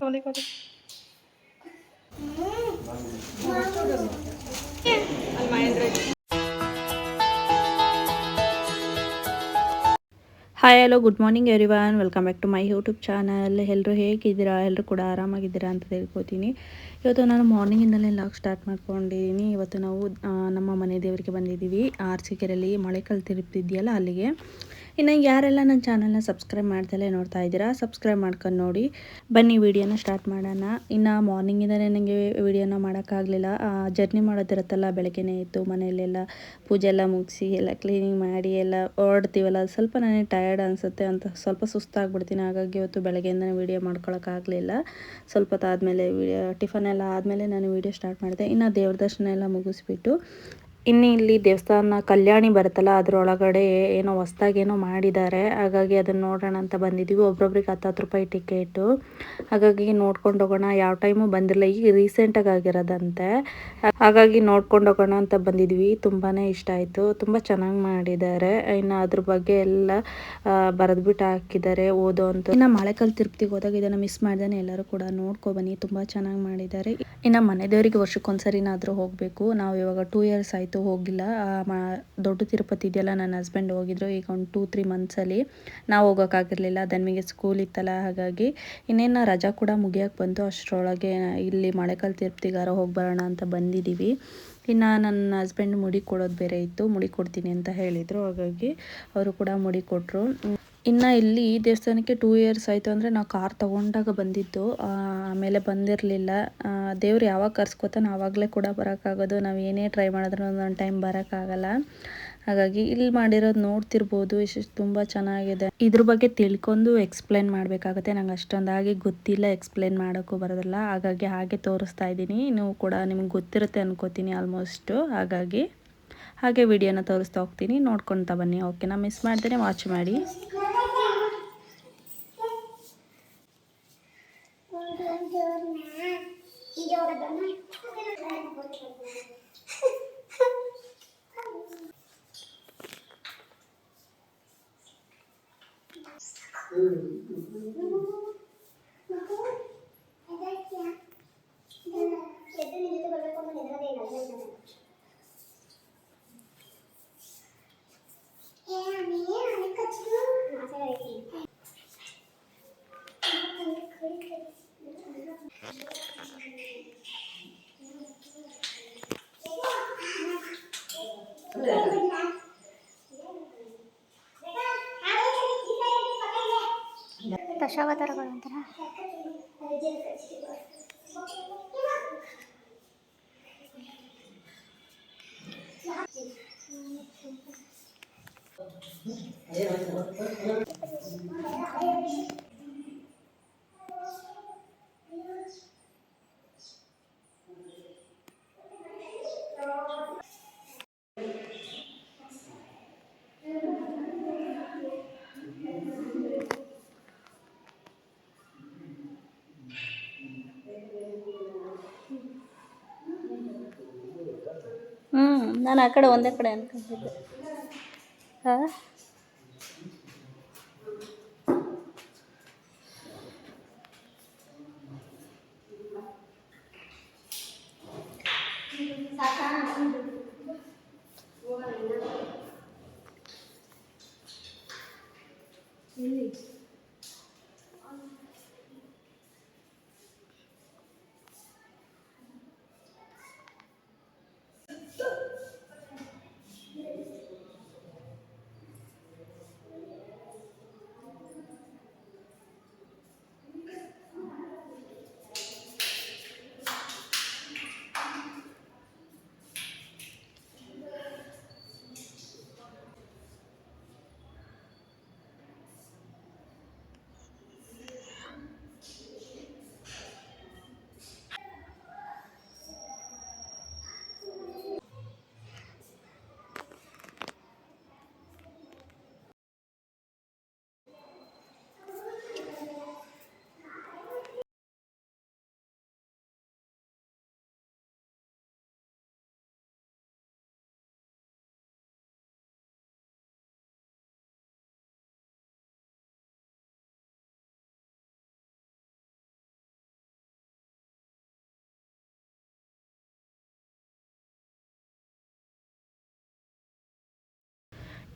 Hi hello good morning everyone, welcome back to my YouTube channel. ಎಲ್ಲರೂ ಹೇಗಿದ್ದೀರಾ? ಎಲ್ಲರೂ ಕೂಡ ಆರಾಮಾಗಿದ್ದೀರಾ ಅಂತ ತಿಳ್ಕೊತೀನಿ. ಇವತ್ತು ನಾನು ಮಾರ್ನಿಂಗಿಂದಲೇ ಲಾಗ್ ಸ್ಟಾರ್ಟ್ ಮಾಡ್ಕೊಂಡಿದ್ದೀನಿ. ಇವತ್ತು ನಾವು ನಮ್ಮ ಮನೆ ದೇವರಿಗೆ ಬಂದಿದ್ದೀವಿ. ಅರಸೀಕೆರೆಯಲ್ಲಿ ಮಳೆಕಾಲ ತಿರುಗ್ತಿದೆಯಲ್ಲ ಅಲ್ಲಿಗೆ. ಇನ್ನು ಯಾರೆಲ್ಲ ನನ್ನ ಚಾನಲ್ನ ಸಬ್ಸ್ಕ್ರೈಬ್ ಮಾಡ್ದಲೇ ನೋಡ್ತಾ ಇದ್ದೀರಾ, ಸಬ್ಸ್ಕ್ರೈಬ್ ಮಾಡ್ಕೊಂಡು ನೋಡಿ. ಬನ್ನಿ ವಿಡಿಯೋನ ಸ್ಟಾರ್ಟ್ ಮಾಡೋಣ. ಇನ್ನು ಮಾರ್ನಿಂಗಿಂದಲೇ ನನಗೆ ವಿಡಿಯೋನ ಮಾಡೋಕ್ಕಾಗಲಿಲ್ಲ. ಜರ್ನಿ ಮಾಡೋದಿರುತ್ತಲ್ಲ, ಬೆಳಗ್ಗೆನೇ ಇತ್ತು ಮನೆಯಲ್ಲೆಲ್ಲ ಪೂಜೆ ಎಲ್ಲ ಮುಗಿಸಿ ಎಲ್ಲ ಕ್ಲೀನಿಂಗ್ ಮಾಡಿ ಎಲ್ಲ ಹೊರಡ್ತೀವಲ್ಲ, ಸ್ವಲ್ಪ ನನಗೆ ಟಯರ್ಡ್ ಅನಿಸುತ್ತೆ ಅಂತ ಸ್ವಲ್ಪ ಸುಸ್ತಾಗ್ಬಿಡ್ತೀನಿ. ಹಾಗಾಗಿ ಇವತ್ತು ಬೆಳಗ್ಗೆಯಿಂದನೇ ವೀಡಿಯೋ ಮಾಡ್ಕೊಳಕ್ಕಾಗಲಿಲ್ಲ. ಸ್ವಲ್ಪ ಹೊತ್ತಾದಮೇಲೆ ಟಿಫನ್ ಎಲ್ಲ ಆದಮೇಲೆ ನಾನು ವೀಡಿಯೋ ಸ್ಟಾರ್ಟ್ ಮಾಡಿದೆ. ಇನ್ನು ದೇವ್ರ ದರ್ಶನ ಎಲ್ಲ ಮುಗಿಸ್ಬಿಟ್ಟು ಇನ್ನು ಇಲ್ಲಿ ದೇವಸ್ಥಾನ ಕಲ್ಯಾಣಿ ಬರುತ್ತಲ್ಲ, ಅದರೊಳಗಡೆ ಏನೋ ಹೊಸ್ದಾಗೇನೋ ಮಾಡಿದ್ದಾರೆ. ಹಾಗಾಗಿ ಅದನ್ನು ನೋಡೋಣ ಅಂತ ಬಂದಿದ್ದೀವಿ. ಒಬ್ರೊಬ್ರಿಗೆ 10 ರೂಪಾಯಿ ಟಿಕೆಟು. ಹಾಗಾಗಿ ನೋಡ್ಕೊಂಡು ಹೋಗೋಣ. ಯಾವ ಟೈಮು ಬಂದಿರಲಿಲ್ಲ, ಈಗ ರೀಸೆಂಟಾಗಿ ಆಗಿರೋದಂತೆ. ಹಾಗಾಗಿ ನೋಡ್ಕೊಂಡು ಹೋಗೋಣ ಅಂತ ಬಂದಿದ್ವಿ. ತುಂಬಾ ಇಷ್ಟ ಆಯಿತು, ತುಂಬ ಚೆನ್ನಾಗಿ ಮಾಡಿದ್ದಾರೆ. ಇನ್ನು ಅದ್ರ ಬಗ್ಗೆ ಎಲ್ಲ ಬರೆದ್ಬಿಟ್ಟು ಹಾಕಿದ್ದಾರೆ ಓದೋ ಅಂತ. ಇನ್ನು ಮಳೆಕಾಲ ತಿರುಪ್ತಿಗೆ ಹೋದಾಗ ಇದನ್ನು ಮಿಸ್ ಮಾಡ್ದೇ ಎಲ್ಲರೂ ಕೂಡ ನೋಡ್ಕೊಬನ್ನಿ, ತುಂಬ ಚೆನ್ನಾಗಿ ಮಾಡಿದ್ದಾರೆ. ಇನ್ನು ಮನೆ ದೇವರಿಗೆ ವರ್ಷಕ್ಕೊಂದ್ಸರಿನಾದರೂ ಹೋಗಬೇಕು. ನಾವು ಇವಾಗ 2 ಇಯರ್ಸ್ ಆಯಿತು ಹೋಗಿಲ್ಲ. ದೊಡ್ಡ ತಿರುಪತಿ ಇದೆಯಲ್ಲ, ನನ್ನ ಹಸ್ಬೆಂಡ್ ಹೋಗಿದ್ರು ಈಗ ಒಂದು 2-3 ಮಂತ್ಸಲ್ಲಿ. ನಾವು ಹೋಗೋಕ್ಕಾಗಿರಲಿಲ್ಲ, ನಮಗೆ ಸ್ಕೂಲ್ ಇತ್ತಲ್ಲ. ಹಾಗಾಗಿ ಇನ್ನೇನು ರಜಾ ಕೂಡ ಮುಗಿಯೋಕ್ಕೆ ಬಂತು. ಅಷ್ಟರೊಳಗೆ ಇಲ್ಲಿ ಮಳೆಕಾಲ ತಿರುಪ್ತಿಗಾರ ಹೋಗಿ ಬರೋಣ ಅಂತ ಬಂದಿದ್ದೀವಿ. ಇನ್ನು ನನ್ನ ಹಸ್ಬೆಂಡ್ ಮುಡಿ ಕೊಡೋದು ಬೇರೆ ಇತ್ತು, ಮುಡಿ ಕೊಡ್ತೀನಿ ಅಂತ ಹೇಳಿದರು. ಹಾಗಾಗಿ ಅವರು ಕೂಡ ಮುಡಿ ಕೊಟ್ಟರು. ಇನ್ನು ಇಲ್ಲಿ ಈ ದೇವಸ್ಥಾನಕ್ಕೆ 2 ಇಯರ್ಸ್ ಆಯಿತು. ಅಂದರೆ ನಾವು ಕಾರ್ ತೊಗೊಂಡಾಗ ಬಂದಿದ್ದು, ಆಮೇಲೆ ಬಂದಿರಲಿಲ್ಲ. ದೇವ್ರು ಯಾವಾಗ ಕರ್ಸ್ಕೊತಾನೆ ಆವಾಗಲೇ ಕೂಡ ಬರೋಕ್ಕಾಗೋದು. ನಾವು ಏನೇ ಟ್ರೈ ಮಾಡಿದ್ರೂ ಒಂದೊಂದು ಟೈಮ್ ಬರೋಕ್ಕಾಗಲ್ಲ. ಹಾಗಾಗಿ ಇಲ್ಲಿ ಮಾಡಿರೋದು ನೋಡ್ತಿರ್ಬೋದು, ಎಷ್ಟು ತುಂಬ ಚೆನ್ನಾಗಿದೆ. ಇದ್ರ ಬಗ್ಗೆ ತಿಳ್ಕೊಂಡು ಎಕ್ಸ್ಪ್ಲೇನ್ ಮಾಡಬೇಕಾಗುತ್ತೆ. ನಂಗೆ ಅಷ್ಟೊಂದಾಗಿ ಗೊತ್ತಿಲ್ಲ, ಎಕ್ಸ್ಪ್ಲೇನ್ ಮಾಡೋಕ್ಕೂ ಬರೋದಿಲ್ಲ. ಹಾಗೆ ತೋರಿಸ್ತಾ ಇದ್ದೀನಿ. ನೀವು ಕೂಡ ನಿಮ್ಗೆ ಗೊತ್ತಿರುತ್ತೆ ಅನ್ಕೋತೀನಿ ಆಲ್ಮೋಸ್ಟು. ಹಾಗೆ ವಿಡಿಯೋನ ತೋರಿಸ್ತಾ ಹೋಗ್ತೀನಿ, ನೋಡ್ಕೊತಾ ಬನ್ನಿ. ಓಕೆನಾ? ಮಿಸ್ ಮಾಡ್ದೇ ವಾಚ್ ಮಾಡಿ. ದಶಾವತಾರಗಳು ಅಂತಾರ. ನಾನು ಆ ಕಡೆ ಒಂದೇ ಕಡೆ ಅನ್ಕೊಂಡಿದ್ದೆ. ಹಾಂ,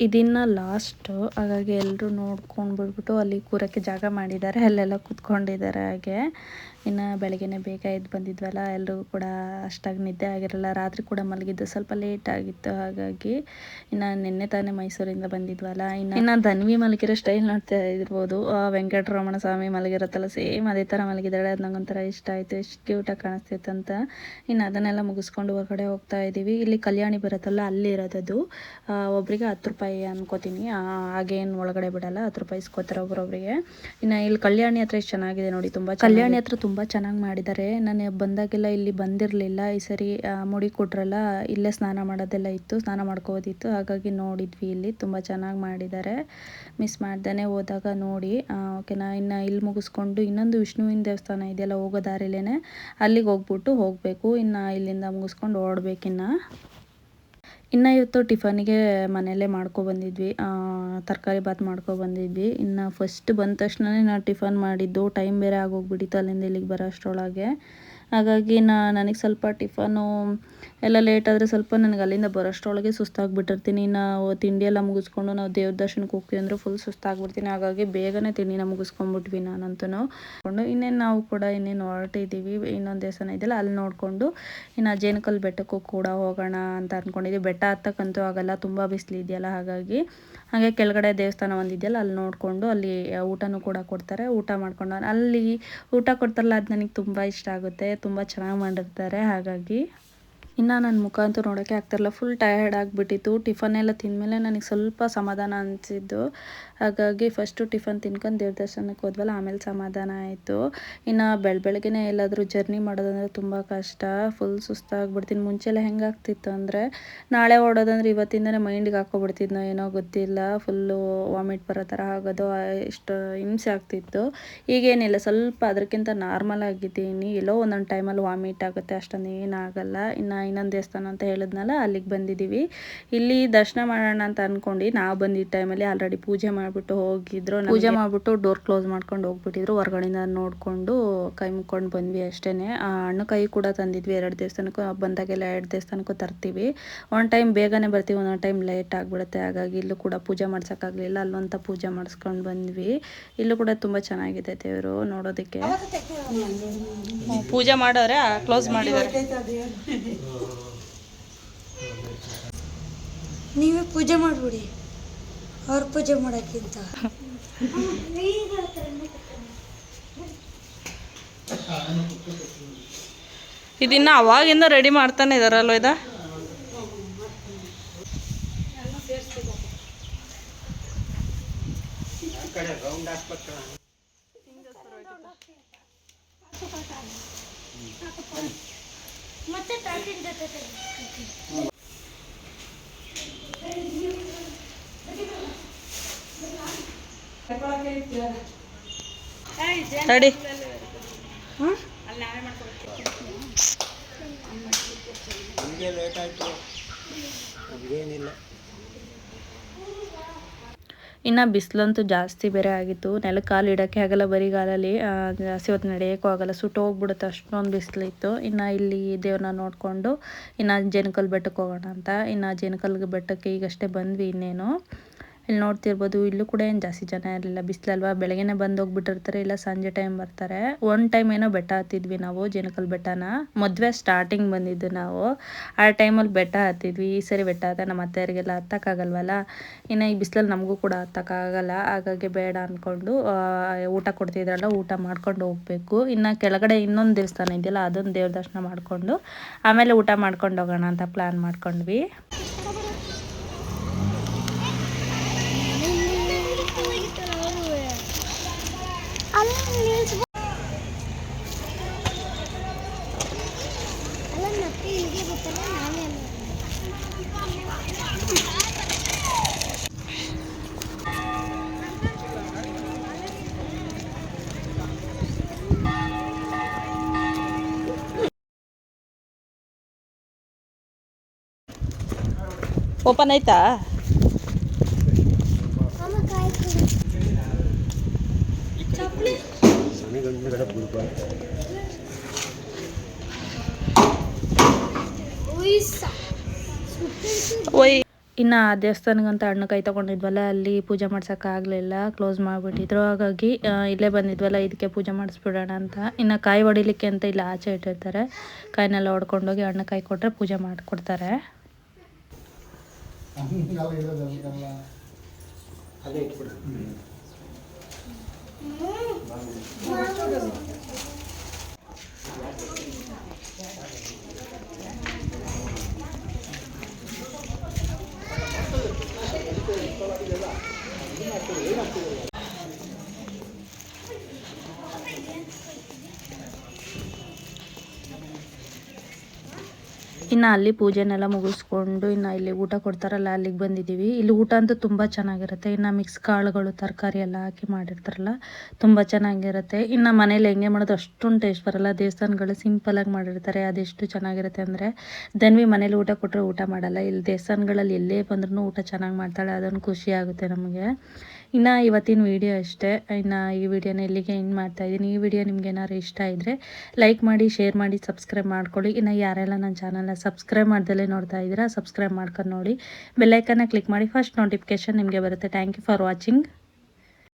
ಇದನ್ನು ಲಾಸ್ಟು, ಹಾಗಾಗಿ ಎಲ್ಲರೂ ನೋಡ್ಕೊಂಡು ಬಿಟ್ಬಿಟ್ಟು ಅಲ್ಲಿ ಕೂರಕ್ಕೆ ಜಾಗ ಮಾಡಿದ್ದಾರೆ, ಅಲ್ಲೆಲ್ಲ ಕೂತ್ಕೊಂಡಿದ್ದಾರೆ. ಹಾಗೆ ಇನ್ನು ಬೆಳಗ್ಗೆನೇ ಬೇಗ ಎದ್ದು ಬಂದಿದ್ವಲ್ಲ, ಎಲ್ರಿಗೂ ಕೂಡ ಅಷ್ಟಾಗಿ ನಿದ್ದೆ ಆಗಿರಲ್ಲ. ರಾತ್ರಿ ಕೂಡ ಮಲಗಿದ್ದು ಸ್ವಲ್ಪ ಲೇಟ್ ಆಗಿತ್ತು. ಹಾಗಾಗಿ ಇನ್ನು ನಿನ್ನೆ ತಾನೇ ಮೈಸೂರಿಂದ ಬಂದಿದ್ವಲ್ಲ. ಇನ್ನು ಧನ್ವಿ ಮಲಗಿರೋ ಸ್ಟೈಲ್ ನೋಡ್ತಾ ಇರ್ಬೋದು. ವೆಂಕಟರಮಣ ಸ್ವಾಮಿ ಮಲಗಿರುತ್ತಲ್ಲ, ಸೇಮ್ ಅದೇ ಥರ ಮಲಗಿದ್ದಾಳೆ. ಅದು ನಂಗೊಂಥರ ಇಷ್ಟ ಆಯಿತು, ಎಷ್ಟು ಕ್ಯೂಟಾಗಿ ಕಾಣಿಸ್ತಿತ್ತು ಅಂತ. ಇನ್ನು ಅದನ್ನೆಲ್ಲ ಮುಗಿಸ್ಕೊಂಡು ಹೊರಗಡೆ ಹೋಗ್ತಾ ಇದ್ದೀವಿ. ಇಲ್ಲಿ ಕಲ್ಯಾಣಿ ಬರುತ್ತಲ್ಲ, ಅಲ್ಲಿರೋದದು. ಒಬ್ಬರಿಗೆ 10 ರೂಪಾಯಿ ಅನ್ಕೋತೀನಿ, ಹಾಗೇನು ಒಳಗಡೆ ಬಿಡಲ್ಲ, 10 ರೂಪಾಯಿ ಇಸ್ಕೋತಾರೆ ಒಬ್ಬರೊಬ್ಬರಿಗೆ. ಇನ್ನು ಇಲ್ಲಿ ಕಲ್ಯಾಣಿ ಹತ್ರ ಎಷ್ಟು ಚೆನ್ನಾಗಿದೆ ನೋಡಿ, ತುಂಬ ಕಲ್ಯಾಣಿ ಹತ್ರ ತುಂಬ ಚೆನ್ನಾಗಿ ಮಾಡಿದ್ದಾರೆ. ನಾನು ಬಂದಾಗೆಲ್ಲ ಇಲ್ಲಿ ಬಂದಿರಲಿಲ್ಲ. ಈ ಸರಿ ಮುಡಿ ಕೊಟ್ರಲ್ಲ, ಇಲ್ಲೇ ಸ್ನಾನ ಮಾಡೋದೆಲ್ಲ ಇತ್ತು, ಸ್ನಾನ ಮಾಡ್ಕೋದಿತ್ತು. ಹಾಗಾಗಿ ನೋಡಿದ್ವಿ, ಇಲ್ಲಿ ತುಂಬ ಚೆನ್ನಾಗಿ ಮಾಡಿದ್ದಾರೆ. ಮಿಸ್ ಮಾಡ್ದೇ ಹೋದಾಗ ನೋಡಿ. ಓಕೆನಾ. ಇನ್ನು ಇಲ್ಲಿ ಮುಗಿಸ್ಕೊಂಡು ಇನ್ನೊಂದು ವಿಷ್ಣುವಿನ ದೇವಸ್ಥಾನ ಇದೆಯಲ್ಲ, ಹೋಗೋ ದಾರಿಲೇನೆ, ಅಲ್ಲಿಗೆ ಹೋಗಬೇಕು. ಇನ್ನು ಇಲ್ಲಿಂದ ಮುಗಿಸ್ಕೊಂಡು ಓಡಬೇಕಿನ್ನು. ಇವತ್ತು ಟಿಫನಿಗೆ ಮನೆಯಲ್ಲೇ ಮಾಡ್ಕೊಬಂದಿದ್ವಿ, ತರಕಾರಿ ಬಾತ್ ಮಾಡ್ಕೊಬಂದಿದ್ವಿ. ಇನ್ನು ಫಸ್ಟ್ ಬಂದ ತಕ್ಷಣವೇ ನಾನು ಟಿಫನ್ ಮಾಡಿದ್ದು, ಟೈಮ್ ಬೇರೆ ಆಗೋಗ್ಬಿಟ್ಟಿತ್ತು ಅಲ್ಲಿಂದ ಇಲ್ಲಿಗೆ ಬರೋ ಅಷ್ಟರೊಳಗೆ. ಹಾಗಾಗಿ ನನಗೆ ಸ್ವಲ್ಪ ಟಿಫನು ಎಲ್ಲ ಲೇಟ್ ಆದರೆ ಸ್ವಲ್ಪ ನನಗೆ ಅಲ್ಲಿಂದ ಬರೋಷ್ಟರೊಳಗೆ ಸುಸ್ತಾಗಿಬಿಟ್ಟಿರ್ತೀನಿ. ನಾವು ತಿಂಡಿ ಎಲ್ಲ ಮುಗಿಸ್ಕೊಂಡು ನಾವು ದೇವ್ರ ದರ್ಶನಕ್ಕೆ ಹೋಗ್ತೀವಿ ಅಂದರೆ ಫುಲ್ ಸುಸ್ತಾಗ್ಬಿಡ್ತೀನಿ. ಹಾಗಾಗಿ ಬೇಗನೆ ತಿಂಡಿನ ಮುಗಿಸ್ಕೊಂಡ್ಬಿಟ್ವಿ ನಾನಂತೂ. ಇನ್ನೇನು ನಾವು ಕೂಡ ಹೊರಟಿದ್ದೀವಿ. ಇನ್ನೊಂದು ದೇವಸ್ಥಾನ ಇದೆಯಲ್ಲ, ಅಲ್ಲಿ ನೋಡಿಕೊಂಡು ಇನ್ನು ಜೇನುಕಲ್ಲು ಬೆಟ್ಟಕ್ಕೂ ಕೂಡ ಹೋಗೋಣ ಅಂತ ಅಂದ್ಕೊಂಡಿದ್ದೀವಿ. ಬೆಟ್ಟ ಹತ್ತಕ್ಕಂತೂ ಆಗಲ್ಲ, ತುಂಬ ಬಿಸಿಲು ಇದೆಯಲ್ಲ. ಹಾಗೆ ಕೆಳಗಡೆ ದೇವಸ್ಥಾನ ಒಂದಿದೆಯಲ್ಲ, ಅಲ್ಲಿ ನೋಡಿಕೊಂಡು ಅಲ್ಲಿ ಊಟನೂ ಕೂಡ ಕೊಡ್ತಾರೆ. ಊಟ ಮಾಡ್ಕೊಂಡು ಅಲ್ಲಿ ಊಟ ಕೊಡ್ತಾರಲ್ಲ, ಅದು ನನಗೆ ತುಂಬ ಇಷ್ಟ ಆಗುತ್ತೆ, ತುಂಬ ಚೆನ್ನಾಗಿ ಮಾಡಿರ್ತಾರೆ. ಹಾಗಾಗಿ ಇನ್ನು ನನ್ನ ಮುಖ ಅಂತೂ ನೋಡೋಕ್ಕೆ ಆಗ್ತಾಯಿರಲ್ಲ, ಫುಲ್ ಟಯರ್ಡ್ ಆಗಿಬಿಟ್ಟಿತ್ತು. ಟಿಫನ್ ಎಲ್ಲ ತಿಂದಮೇಲೆ ನನಗೆ ಸ್ವಲ್ಪ ಸಮಾಧಾನ ಅನಿಸಿದ್ದು. ಹಾಗಾಗಿ ಫಸ್ಟು ಟಿಫನ್ ತಿನ್ಕೊಂಡು ದೇವ್ರ ದರ್ಶನಕ್ಕೆ ಹೋದ್ವಲ್ಲ, ಆಮೇಲೆ ಸಮಾಧಾನ ಆಯಿತು. ಇನ್ನು ಬೆಳಗ್ಗೆನೇ ಎಲ್ಲಾದರೂ ಜರ್ನಿ ಮಾಡೋದಂದರೆ ತುಂಬ ಕಷ್ಟ, ಫುಲ್ ಸುಸ್ತಾಗಿಬಿಡ್ತೀನಿ. ಮುಂಚೆಲ್ಲ ಹೆಂಗಾಗ್ತಿತ್ತು ಅಂದರೆ, ನಾಳೆ ಓಡೋದಂದ್ರೆ ಇವತ್ತಿಂದನೇ ಮೈಂಡಿಗೆ ಹಾಕ್ಕೊಬಿಡ್ತಿದ್ನೋ ಏನೋ ಗೊತ್ತಿಲ್ಲ, ಫುಲ್ಲು ವಾಮಿಟ್ ಬರೋ ಥರ ಆಗೋದು, ಇಷ್ಟು ಹಿಂಸೆ ಆಗ್ತಿತ್ತು. ಈಗೇನಿಲ್ಲ, ಸ್ವಲ್ಪ ಅದಕ್ಕಿಂತ ನಾರ್ಮಲ್ ಆಗಿದ್ದೀನಿ. ಎಲ್ಲೋ ಒಂದೊಂದು ಟೈಮಲ್ಲಿ ವಾಮಿಟ್ ಆಗುತ್ತೆ, ಅಷ್ಟೊಂದು ಏನಾಗಲ್ಲ. ಇನ್ನೊಂದು ದೇವಸ್ಥಾನ ಅಂತ ಹೇಳಿದ್ನಲ್ಲ, ಅಲ್ಲಿಗೆ ಬಂದಿದ್ದೀವಿ. ಇಲ್ಲಿ ದರ್ಶನ ಮಾಡೋಣ ಅಂತ ಅಂದ್ಕೊಂಡು ನಾವು ಬಂದಿದ್ದ ಟೈಮಲ್ಲಿ ಆಲ್ರೆಡಿ ಪೂಜೆ ಮಾಡಿಬಿಟ್ಟು ಹೋಗಿದ್ರು. ಪೂಜೆ ಮಾಡಿಬಿಟ್ಟು ಡೋರ್ ಕ್ಲೋಸ್ ಮಾಡ್ಕೊಂಡು ಹೋಗ್ಬಿಟ್ಟಿದ್ರು. ಹೊರಗಡೆಯಿಂದ ನೋಡಿಕೊಂಡು ಕೈ ಮುಕ್ಕೊಂಡು ಬಂದ್ವಿ ಅಷ್ಟೇ. ಹಣ್ಣು ಕೈ ಕೂಡ ತಂದಿದ್ವಿ. 2 ದೇವಸ್ಥಾನಕ್ಕೂ ಬಂದಾಗೆಲ್ಲ 2 ದೇವಸ್ಥಾನಕ್ಕೂ ತರ್ತೀವಿ. ಒಂದು ಟೈಮ್ ಬೇಗನೆ ಬರ್ತೀವಿ, ಒಂದೊಂದು ಟೈಮ್ ಲೇಟ್ ಆಗಿಬಿಡುತ್ತೆ. ಹಾಗಾಗಿ ಇಲ್ಲೂ ಕೂಡ ಪೂಜೆ ಮಾಡ್ಸೋಕ್ಕಾಗಲಿಲ್ಲ, ಅಲ್ಲೊಂಥ ಪೂಜೆ ಮಾಡಿಸ್ಕೊಂಡು ಬಂದ್ವಿ. ಇಲ್ಲೂ ಕೂಡ ತುಂಬ ಚೆನ್ನಾಗಿದೆ ದೇವರು ನೋಡೋದಕ್ಕೆ. ಪೂಜೆ ಮಾಡೋರೆ ಕ್ಲೋಸ್ ಮಾಡಿದ್ದಾರೆ. ನೀವೇ ಪೂಜೆ ಮಾಡಿಬಿಡಿ, ಅವ್ರ ಪೂಜೆ ಮಾಡೋಕ್ಕಿಂತ. ಇದನ್ನ ಅವಾಗಿಂದ ರೆಡಿ ಮಾಡ್ತಾನೆ ಇದಾರಲ್ವ ಇದ. ತಡಿ ಇನ್ನು ಬಿಸಿಲಂತೂ ಜಾಸ್ತಿ ಬೇರೆ ಆಗಿತ್ತು. ನೆಲಕ್ಕೆ ಕಾಲು ಇಡೋಕ್ಕೆ ಆಗಲ್ಲ ಬರಿಗಾಲಲ್ಲಿ, ಜಾಸ್ತಿ ಹೊತ್ತು ನಡೆಯೋಕ್ಕೂ ಆಗಲ್ಲ, ಸುಟ್ಟು ಹೋಗ್ಬಿಡುತ್ತೆ, ಅಷ್ಟೊಂದು ಬಿಸಿಲಿತ್ತು. ಇನ್ನು ಇಲ್ಲಿ ದೇವ್ರನ್ನ ನೋಡಿಕೊಂಡು ಇನ್ನು ಜೇನುಕಲ್ಲು ಬೆಟ್ಟಕ್ಕೆ ಹೋಗೋಣ ಅಂತ. ಇನ್ನು ಜೇನುಕಲ್ಲು ಬೆಟ್ಟಕ್ಕೆ ಈಗಷ್ಟೇ ಬಂದ್ವಿ. ಇನ್ನೇನು ಇಲ್ಲಿ ನೋಡ್ತಿರ್ಬೋದು, ಇಲ್ಲೂ ಕೂಡ ಏನು ಜಾಸ್ತಿ ಜನ ಇರಲಿಲ್ಲ, ಬಿಸಿಲಲ್ವಾ. ಬೆಳಗ್ಗೆನೇ ಬಂದು ಹೋಗ್ಬಿಟ್ಟಿರ್ತಾರೆ, ಇಲ್ಲ ಸಂಜೆ ಟೈಮ್ ಬರ್ತಾರೆ. ಒಂದು ಟೈಮ್ ಏನೋ ಬೆಟ್ಟ ಹತ್ತಿದ್ವಿ ನಾವು, ಜೇನುಕಲ್ಲು ಬೆಟ್ಟನ. ಮದುವೆ ಸ್ಟಾರ್ಟಿಂಗ್ ಬಂದಿದ್ದು ನಾವು, ಆ ಟೈಮಲ್ಲಿ ಬೆಟ್ಟ ಹತ್ತಿದ್ವಿ. ಈ ಸರಿ ಬೆಟ್ಟ ಹತ್ತ ನಮ್ಮ ಅತ್ತೆಯರಿಗೆಲ್ಲ ಹತ್ತಕ್ಕಾಗಲ್ವಲ್ಲ, ಇನ್ನು ಈ ಬಿಸಿಲಲ್ಲಿ ನಮಗೂ ಕೂಡ ಹತ್ತಕ್ಕಾಗಲ್ಲ. ಹಾಗಾಗಿ ಬೇಡ ಅಂದ್ಕೊಂಡು ಊಟ ಕೊಡ್ತಿದ್ರಲ್ಲ, ಊಟ ಮಾಡ್ಕೊಂಡು ಹೋಗಬೇಕು. ಇನ್ನು ಕೆಳಗಡೆ ಇನ್ನೊಂದು ದೇವಸ್ಥಾನ ಇದೆಯಲ್ಲ, ಅದೊಂದು ದೇವ್ರ ದರ್ಶನ ಮಾಡಿಕೊಂಡು ಆಮೇಲೆ ಊಟ ಮಾಡ್ಕೊಂಡು ಹೋಗೋಣ ಅಂತ ಪ್ಲ್ಯಾನ್ ಮಾಡ್ಕೊಂಡ್ವಿ. ಓಪನ್ ಆಯ್ತಾ? ಓಯ್ ಇನ್ನು ಆ ದೇವಸ್ಥಾನಕ್ಕಂತ ಹಣ್ಣು ಕಾಯಿ ತೊಗೊಂಡಿದ್ವಲ್ಲ, ಅಲ್ಲಿ ಪೂಜೆ ಮಾಡ್ಸೋಕ್ಕಾಗಲಿಲ್ಲ, ಕ್ಲೋಸ್ ಮಾಡಿಬಿಟ್ಟಿದ್ರು. ಹಾಗಾಗಿ ಇಲ್ಲೇ ಬಂದಿದ್ವಲ್ಲ, ಇದಕ್ಕೆ ಪೂಜೆ ಮಾಡಿಸ್ಬಿಡೋಣ ಅಂತ. ಇನ್ನು ಕಾಯಿ ಹೊಡಿಲಿಕ್ಕೆ ಅಂತ ಇಲ್ಲಿ ಆಚೆ ಇಟ್ಟಿರ್ತಾರೆ. ಕಾಯಿನೆಲ್ಲ ಹೊಡ್ಕೊಂಡೋಗಿ ಹಣ್ಣು ಕಾಯಿ ಕೊಟ್ಟರೆ ಪೂಜೆ ಮಾಡಿಕೊಡ್ತಾರೆ. ಇನ್ನು ಅಲ್ಲಿ ಪೂಜೆನೆಲ್ಲ ಮುಗಿಸ್ಕೊಂಡು ಇನ್ನು ಇಲ್ಲಿ ಊಟ ಕೊಡ್ತಾರಲ್ಲ, ಅಲ್ಲಿಗೆ ಬಂದಿದ್ದೀವಿ. ಇಲ್ಲಿ ಊಟ ಅಂತೂ ತುಂಬ ಚೆನ್ನಾಗಿರುತ್ತೆ. ಇನ್ನು ಮಿಕ್ಸ್ ಕಾಳುಗಳು ತರಕಾರಿ ಎಲ್ಲ ಹಾಕಿ ಮಾಡಿರ್ತಾರಲ್ಲ, ತುಂಬ ಚೆನ್ನಾಗಿರುತ್ತೆ. ಇನ್ನು ಮನೇಲಿ ಹೆಂಗೆ ಮಾಡೋದು ಅಷ್ಟೊಂದು ಟೇಸ್ಟ್ ಬರೋಲ್ಲ. ದೇವಸ್ಥಾನಗಳು ಸಿಂಪಲಾಗಿ ಮಾಡಿರ್ತಾರೆ, ಅದೆಷ್ಟು ಚೆನ್ನಾಗಿರುತ್ತೆ ಅಂದರೆ. ಧನ್ವಿ ಮನೇಲಿ ಊಟ ಕೊಟ್ಟರೆ ಊಟ ಮಾಡಲ್ಲ, ಇಲ್ಲಿ ದೇವಸ್ಥಾನಗಳಲ್ಲಿ ಎಲ್ಲೇ ಬಂದ್ರೂ ಊಟ ಚೆನ್ನಾಗಿ ಮಾಡ್ತಾಳೆ, ಅದೊಂದು ಖುಷಿ ಆಗುತ್ತೆ ನಮಗೆ. ಇನ್ನು ಇವತ್ತಿನ ವೀಡಿಯೋ ಅಷ್ಟೇ. ಇನ್ನು ಈ ವಿಡಿಯೋನ ಇಲ್ಲಿಗೆ ಎಂಡ್ ಮಾಡ್ತಾಯಿದ್ದೀನಿ. ಈ ವಿಡಿಯೋ ನಿಮ್ಗೆ ಏನಾದ್ರು ಇಷ್ಟ ಇದ್ದರೆ ಲೈಕ್ ಮಾಡಿ, ಶೇರ್ ಮಾಡಿ, ಸಬ್ಸ್ಕ್ರೈಬ್ ಮಾಡ್ಕೊಳ್ಳಿ. ಇನ್ನು ಯಾರೆಲ್ಲ ನನ್ನ ಚಾನಲ್ನ ಸಬ್ಸ್ಕ್ರೈಬ್ ಮಾಡ್ದಲೇ ನೋಡ್ತಾ ಇದ್ದೀರಾ, ಸಬ್ಸ್ಕ್ರೈಬ್ ಮಾಡ್ಕೊಂಡು ನೋಡಿ. ಬೆಲ್ಲೈಕನ್ನ ಕ್ಲಿಕ್ ಮಾಡಿ, ಫಸ್ಟ್ ನೋಟಿಫಿಕೇಷನ್ ನಿಮಗೆ ಬರುತ್ತೆ. Thank you for watching.